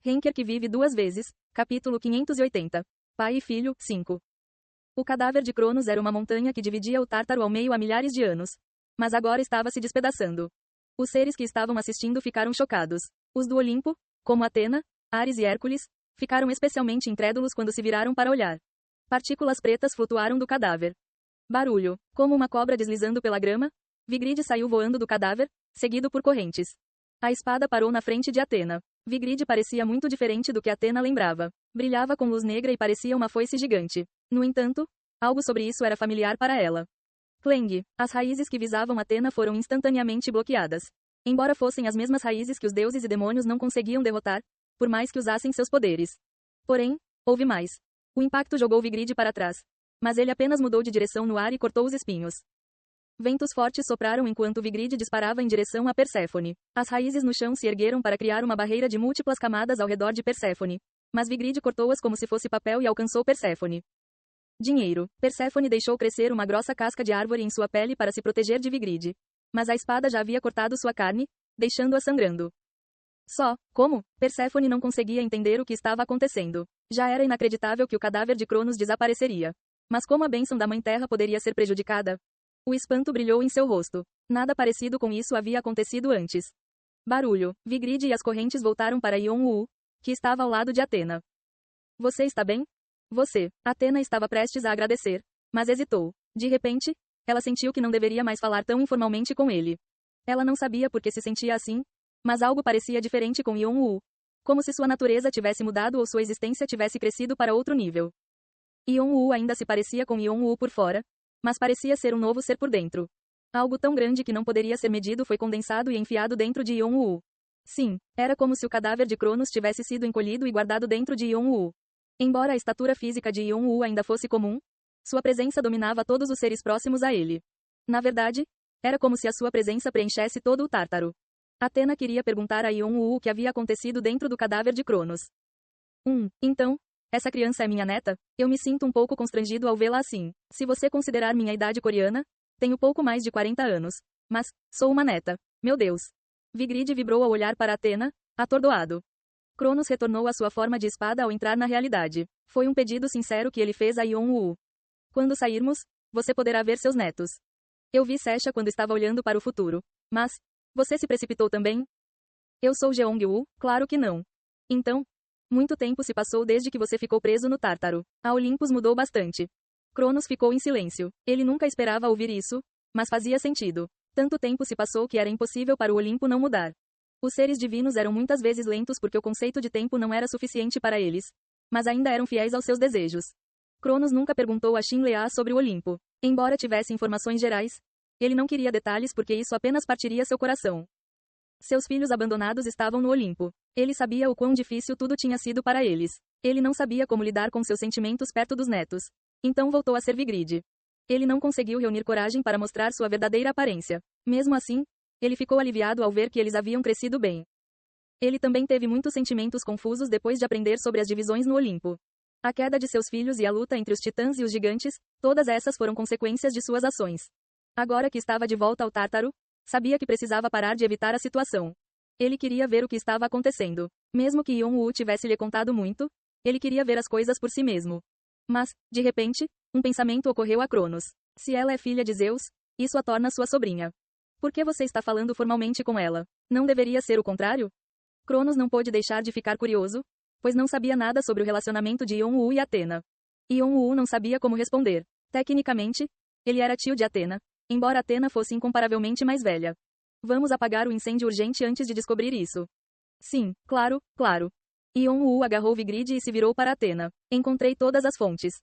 Henker que vive duas vezes, capítulo 580. Pai e Filho, 5. O cadáver de Cronos era uma montanha que dividia o Tártaro ao meio há milhares de anos. Mas agora estava se despedaçando. Os seres que estavam assistindo ficaram chocados. Os do Olimpo, como Atena, Ares e Hércules, ficaram especialmente incrédulos quando se viraram para olhar. Partículas pretas flutuaram do cadáver. Barulho, como uma cobra deslizando pela grama. Vigrid saiu voando do cadáver, seguido por correntes. A espada parou na frente de Atena. Vigrid parecia muito diferente do que Atena lembrava. Brilhava com luz negra e parecia uma foice gigante. No entanto, algo sobre isso era familiar para ela. Clang. As raízes que visavam Atena foram instantaneamente bloqueadas. Embora fossem as mesmas raízes que os deuses e demônios não conseguiam derrotar, por mais que usassem seus poderes. Porém, houve mais. O impacto jogou Vigrid para trás. Mas ele apenas mudou de direção no ar e cortou os espinhos. Ventos fortes sopraram enquanto Vigrid disparava em direção a Perséfone. As raízes no chão se ergueram para criar uma barreira de múltiplas camadas ao redor de Perséfone. Mas Vigrid cortou-as como se fosse papel e alcançou Perséfone. Dinheiro. Perséfone deixou crescer uma grossa casca de árvore em sua pele para se proteger de Vigrid. Mas a espada já havia cortado sua carne, deixando-a sangrando. Como? Perséfone não conseguia entender o que estava acontecendo. Já era inacreditável que o cadáver de Cronos desapareceria. Mas como a bênção da Mãe Terra poderia ser prejudicada? O espanto brilhou em seu rosto. Nada parecido com isso havia acontecido antes. Barulho. Vigrid e as correntes voltaram para Ion-Uu, que estava ao lado de Atena. Você está bem? Você. Atena estava prestes a agradecer, mas hesitou. De repente, ela sentiu que não deveria mais falar tão informalmente com ele. Ela não sabia por que se sentia assim, mas algo parecia diferente com Ion-Uu. Como se sua natureza tivesse mudado ou sua existência tivesse crescido para outro nível. Ion-Uu ainda se parecia com Ion-Uu por fora, mas parecia ser um novo ser por dentro. Algo tão grande que não poderia ser medido foi condensado e enfiado dentro de Ion-Uu. Sim, era como se o cadáver de Cronos tivesse sido encolhido e guardado dentro de Ion-Uu. Embora a estatura física de Ion-Uu ainda fosse comum, sua presença dominava todos os seres próximos a ele. Na verdade, era como se a sua presença preenchesse todo o Tártaro. Atena queria perguntar a Ion-Uu o que havia acontecido dentro do cadáver de Cronos. Então, essa criança é minha neta? Eu me sinto um pouco constrangido ao vê-la assim. Se você considerar minha idade coreana, tenho pouco mais de 40 anos. Mas, sou uma neta. Meu Deus. Vigrid vibrou ao olhar para Atena, atordoado. Cronos retornou à sua forma de espada ao entrar na realidade. Foi um pedido sincero que ele fez a Ion-Uu. Quando sairmos, você poderá ver seus netos. Eu vi Sesha quando estava olhando para o futuro. Mas, você se precipitou também? Eu sou Jeong-Uu, claro que não. Então, muito tempo se passou desde que você ficou preso no Tártaro. A Olympus mudou bastante. Cronos ficou em silêncio. Ele nunca esperava ouvir isso, mas fazia sentido. Tanto tempo se passou que era impossível para o Olimpo não mudar. Os seres divinos eram muitas vezes lentos porque o conceito de tempo não era suficiente para eles. Mas ainda eram fiéis aos seus desejos. Cronos nunca perguntou a Shinlea sobre o Olimpo. Embora tivesse informações gerais, ele não queria detalhes porque isso apenas partiria seu coração. Seus filhos abandonados estavam no Olimpo. Ele sabia o quão difícil tudo tinha sido para eles. Ele não sabia como lidar com seus sentimentos perto dos netos. Então voltou a ser Vigrid. Ele não conseguiu reunir coragem para mostrar sua verdadeira aparência. Mesmo assim, ele ficou aliviado ao ver que eles haviam crescido bem. Ele também teve muitos sentimentos confusos depois de aprender sobre as divisões no Olimpo. A queda de seus filhos e a luta entre os titãs e os gigantes, todas essas foram consequências de suas ações. Agora que estava de volta ao Tártaro, sabia que precisava parar de evitar a situação. Ele queria ver o que estava acontecendo. Mesmo que Ion-Uu tivesse lhe contado muito, ele queria ver as coisas por si mesmo. Mas, de repente, um pensamento ocorreu a Cronos. Se ela é filha de Zeus, isso a torna sua sobrinha. Por que você está falando formalmente com ela? Não deveria ser o contrário? Cronos não pôde deixar de ficar curioso, pois não sabia nada sobre o relacionamento de Ion-Uu e Atena. Ion-Uu não sabia como responder. Tecnicamente, ele era tio de Atena, embora Atena fosse incomparavelmente mais velha. Vamos apagar o incêndio urgente antes de descobrir isso. Sim, claro, claro. Ion-Uu agarrou Vigrid e se virou para Atena. Encontrei todas as fontes.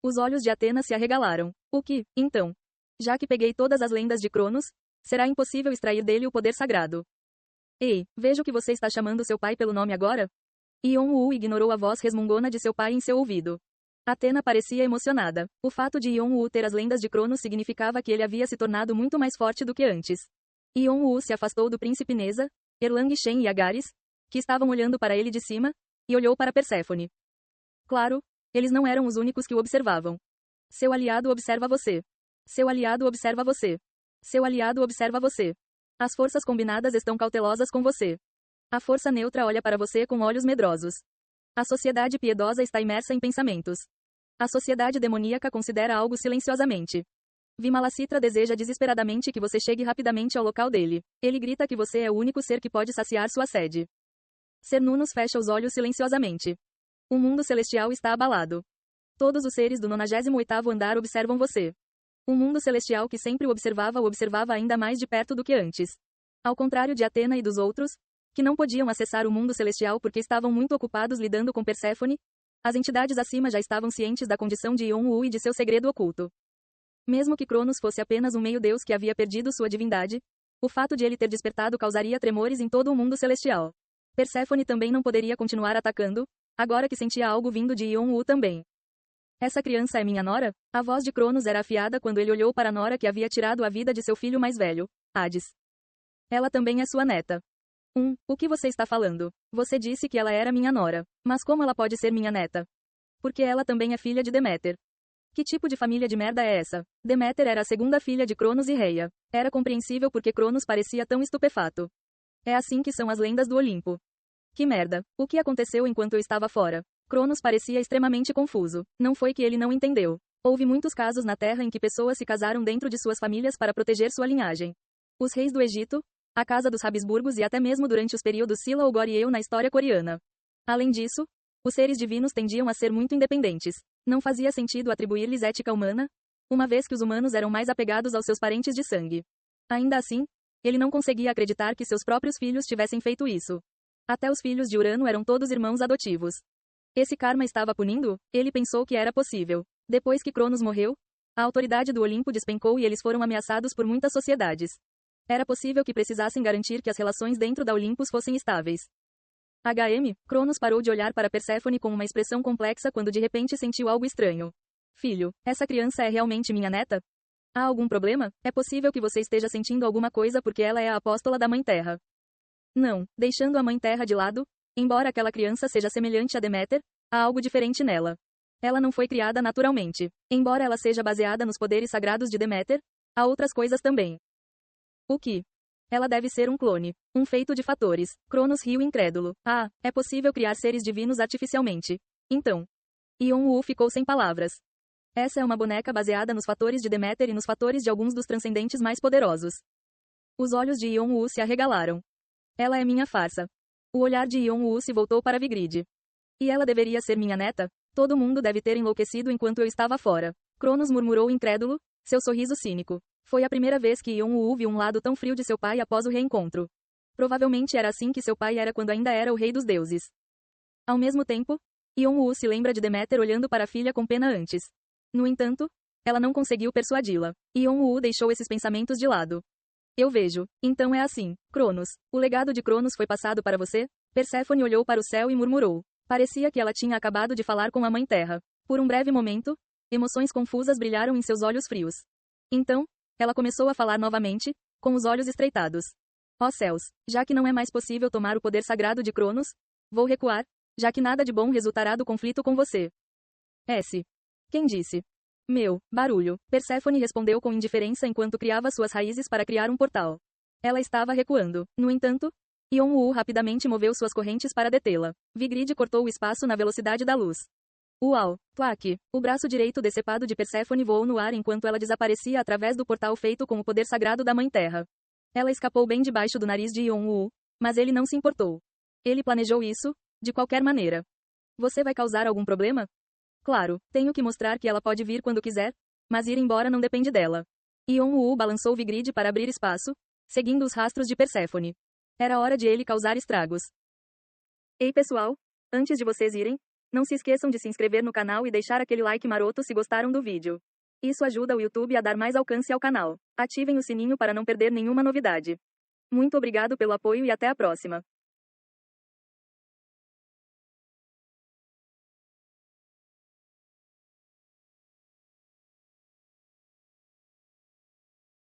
Os olhos de Atena se arregalaram. O que, então? Já que peguei todas as lendas de Cronos, será impossível extrair dele o poder sagrado. Ei, vejo que você está chamando seu pai pelo nome agora? Ion-Uu ignorou a voz resmungona de seu pai em seu ouvido. Atena parecia emocionada. O fato de Ion-Uu ter as lendas de Cronos significava que ele havia se tornado muito mais forte do que antes. Ion-Uu se afastou do príncipe Neza, Erlang Shen e Agares, que estavam olhando para ele de cima, e olhou para Perséfone. Claro, eles não eram os únicos que o observavam. Seu aliado observa você. Seu aliado observa você. Seu aliado observa você. As forças combinadas estão cautelosas com você. A força neutra olha para você com olhos medrosos. A sociedade piedosa está imersa em pensamentos. A sociedade demoníaca considera algo silenciosamente. Vimalacitra deseja desesperadamente que você chegue rapidamente ao local dele. Ele grita que você é o único ser que pode saciar sua sede. Cernunnos fecha os olhos silenciosamente. O mundo celestial está abalado. Todos os seres do 98º andar observam você. O mundo celestial que sempre o observava ainda mais de perto do que antes. Ao contrário de Atena e dos outros, que não podiam acessar o mundo celestial porque estavam muito ocupados lidando com Perséfone, as entidades acima já estavam cientes da condição de Ion-Wu e de seu segredo oculto. Mesmo que Cronos fosse apenas um meio-deus que havia perdido sua divindade, o fato de ele ter despertado causaria tremores em todo o mundo celestial. Perséfone também não poderia continuar atacando, agora que sentia algo vindo de Ion-Wu também. Essa criança é minha nora? A voz de Cronos era afiada quando ele olhou para a nora que havia tirado a vida de seu filho mais velho, Hades. Ela também é sua neta. O que você está falando? Você disse que ela era minha nora. Mas como ela pode ser minha neta? Porque ela também é filha de Deméter. Que tipo de família de merda é essa? Deméter era a segunda filha de Cronos e Reia. Era compreensível porque Cronos parecia tão estupefato. É assim que são as lendas do Olimpo. Que merda. O que aconteceu enquanto eu estava fora? Cronos parecia extremamente confuso. Não foi que ele não entendeu. Houve muitos casos na Terra em que pessoas se casaram dentro de suas famílias para proteger sua linhagem. Os reis do Egito, a casa dos Habsburgos e até mesmo durante os períodos Silla ou Goryeo na história coreana. Além disso, os seres divinos tendiam a ser muito independentes. Não fazia sentido atribuir-lhes ética humana, uma vez que os humanos eram mais apegados aos seus parentes de sangue. Ainda assim, ele não conseguia acreditar que seus próprios filhos tivessem feito isso. Até os filhos de Urano eram todos irmãos adotivos. Esse karma estava punindo? Ele pensou que era possível. Depois que Cronos morreu, a autoridade do Olimpo despencou e eles foram ameaçados por muitas sociedades. Era possível que precisassem garantir que as relações dentro da Olympus fossem estáveis. Cronos parou de olhar para Perséfone com uma expressão complexa quando de repente sentiu algo estranho. Filho, essa criança é realmente minha neta? Há algum problema? É possível que você esteja sentindo alguma coisa porque ela é a apóstola da Mãe Terra. Não, deixando a Mãe Terra de lado, embora aquela criança seja semelhante a Deméter, há algo diferente nela. Ela não foi criada naturalmente. Embora ela seja baseada nos poderes sagrados de Deméter, há outras coisas também. O que? Ela deve ser um clone, um feito de fatores. Cronos riu incrédulo. Ah, é possível criar seres divinos artificialmente. Então. Ion-Wu ficou sem palavras. Essa é uma boneca baseada nos fatores de Deméter e nos fatores de alguns dos transcendentes mais poderosos. Os olhos de Ion-Wu se arregalaram. Ela é minha farsa. O olhar de Ion-Wu se voltou para Vigrid. E ela deveria ser minha neta? Todo mundo deve ter enlouquecido enquanto eu estava fora. Cronos murmurou incrédulo, seu sorriso cínico. Foi a primeira vez que Ion-Wu viu um lado tão frio de seu pai após o reencontro. Provavelmente era assim que seu pai era quando ainda era o rei dos deuses. Ao mesmo tempo, Ion-Wu se lembra de Deméter olhando para a filha com pena antes. No entanto, ela não conseguiu persuadi-la. Ion-Wu deixou esses pensamentos de lado. Eu vejo. Então é assim, Cronos. O legado de Cronos foi passado para você? Perséfone olhou para o céu e murmurou. Parecia que ela tinha acabado de falar com a Mãe Terra. Por um breve momento, emoções confusas brilharam em seus olhos frios. Então, ela começou a falar novamente, com os olhos estreitados. Ó céus, já que não é mais possível tomar o poder sagrado de Cronos, vou recuar, já que nada de bom resultará do conflito com você. S. Quem disse? Meu, barulho. Perséfone respondeu com indiferença enquanto criava suas raízes para criar um portal. Ela estava recuando. No entanto, Ion-Wu rapidamente moveu suas correntes para detê-la. Vigrid cortou o espaço na velocidade da luz. Uau! Tuak! O braço direito decepado de Perséfone voou no ar enquanto ela desaparecia através do portal feito com o poder sagrado da Mãe Terra. Ela escapou bem debaixo do nariz de Ion-Wu, mas ele não se importou. Ele planejou isso, de qualquer maneira. Você vai causar algum problema? Claro, tenho que mostrar que ela pode vir quando quiser, mas ir embora não depende dela. Ion-Wu balançou Vigrid para abrir espaço, seguindo os rastros de Perséfone. Era hora de ele causar estragos. Ei pessoal, antes de vocês irem, não se esqueçam de se inscrever no canal e deixar aquele like maroto se gostaram do vídeo. Isso ajuda o YouTube a dar mais alcance ao canal. Ativem o sininho para não perder nenhuma novidade. Muito obrigado pelo apoio e até a próxima.